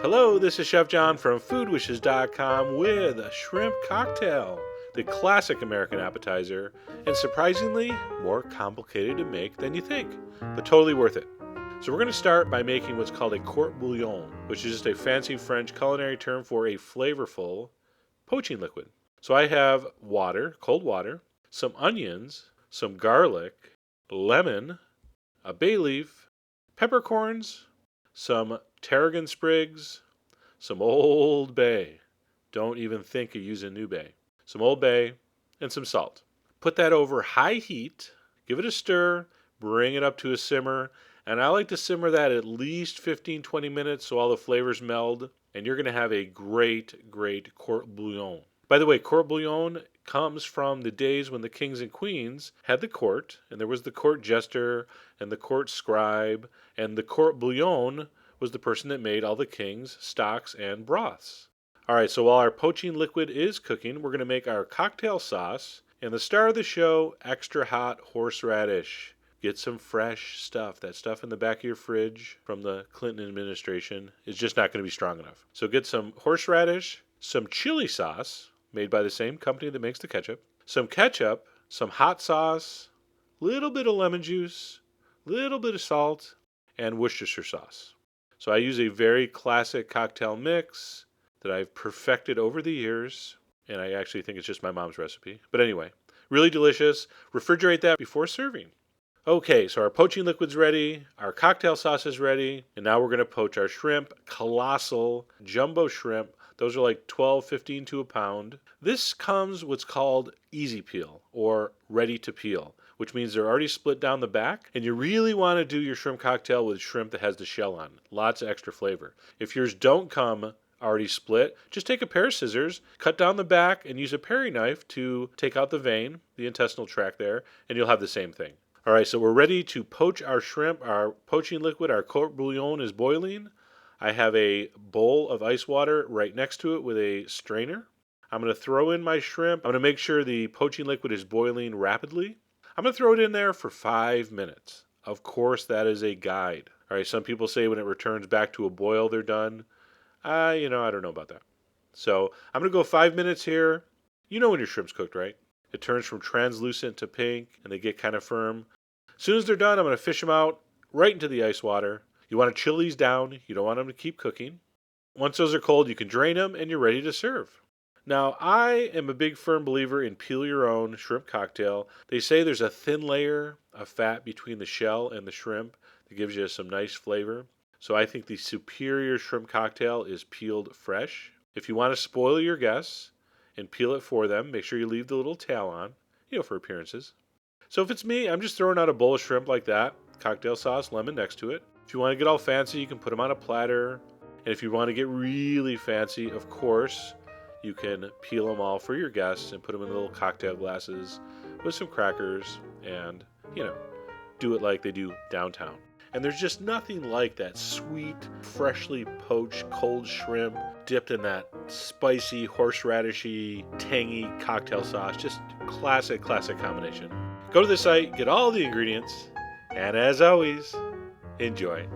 Hello, this is Chef John from foodwishes.com with a shrimp cocktail, the classic American appetizer, and surprisingly more complicated to make than you think, but totally worth it. So we're going to start by making what's called a Court Bouillon, which is just a fancy French culinary term for a flavorful poaching liquid. So I have water, cold water, some onions, some garlic, lemon, a bay leaf, peppercorns, some tarragon sprigs, some Old Bay. Don't even think of using New Bay. Some Old Bay, and some salt. Put that over high heat, give it a stir, bring it up to a simmer, and I like to simmer that at least 15-20 minutes so all the flavors meld, and you're going to have a great, great Court Bouillon. By the way, Court Bouillon comes from the days when the kings and queens had the court, and there was the court jester and the court scribe, and the Court Bouillon was the person that made all the king's stocks and broths. All right, so while our poaching liquid is cooking, we're going to make our cocktail sauce, and the star of the show, extra hot horseradish. Get some fresh stuff. That stuff in the back of your fridge from the Clinton administration is just not going to be strong enough. So get some horseradish, some chili sauce, made by the same company that makes the ketchup, some hot sauce, little bit of lemon juice, little bit of salt, and Worcestershire sauce. So I use a very classic cocktail mix that I've perfected over the years, and I actually think it's just my mom's recipe. But anyway, really delicious. Refrigerate that before serving. Okay, so our poaching liquid's ready, our cocktail sauce is ready, and now we're going to poach our shrimp, colossal jumbo shrimp. Those are like 12, 15 to a pound. This comes what's called easy peel or ready to peel, which means they're already split down the back, and you really want to do your shrimp cocktail with shrimp that has the shell on. Lots of extra flavor. If yours don't come already split, just take a pair of scissors, cut down the back, and use a paring knife to take out the vein, the intestinal tract there, and you'll have the same thing. All right, so we're ready to poach our shrimp. Our poaching liquid, our Court Bouillon, is boiling. I have a bowl of ice water right next to it with a strainer. I'm going to throw in my shrimp. I'm going to make sure the poaching liquid is boiling rapidly. I'm going to throw it in there for 5 minutes. Of course, that is a guide. All right, some people say when it returns back to a boil, they're done. I don't know about that. So I'm going to go 5 minutes here. You know when your shrimp's cooked, right? It turns from translucent to pink, and they get kind of firm. As soon as they're done, I'm going to fish them out right into the ice water. You want to chill these down. You don't want them to keep cooking. Once those are cold, you can drain them, and you're ready to serve. Now, I am a big firm believer in peel your own shrimp cocktail. They say there's a thin layer of fat between the shell and the shrimp that gives you some nice flavor. So I think the superior shrimp cocktail is peeled fresh. If you want to spoil your guests and peel it for them, make sure you leave the little tail on, for appearances. So if it's me, I'm just throwing out a bowl of shrimp like that, cocktail sauce, lemon next to it. If you want to get all fancy, you can put them on a platter. And if you want to get really fancy, of course, you can peel them all for your guests and put them in little cocktail glasses with some crackers and, do it like they do downtown. And there's just nothing like that sweet, freshly poached cold shrimp dipped in that spicy, horseradishy, tangy cocktail sauce. Just classic combination. Go to the site, get all the ingredients, and as always, enjoy.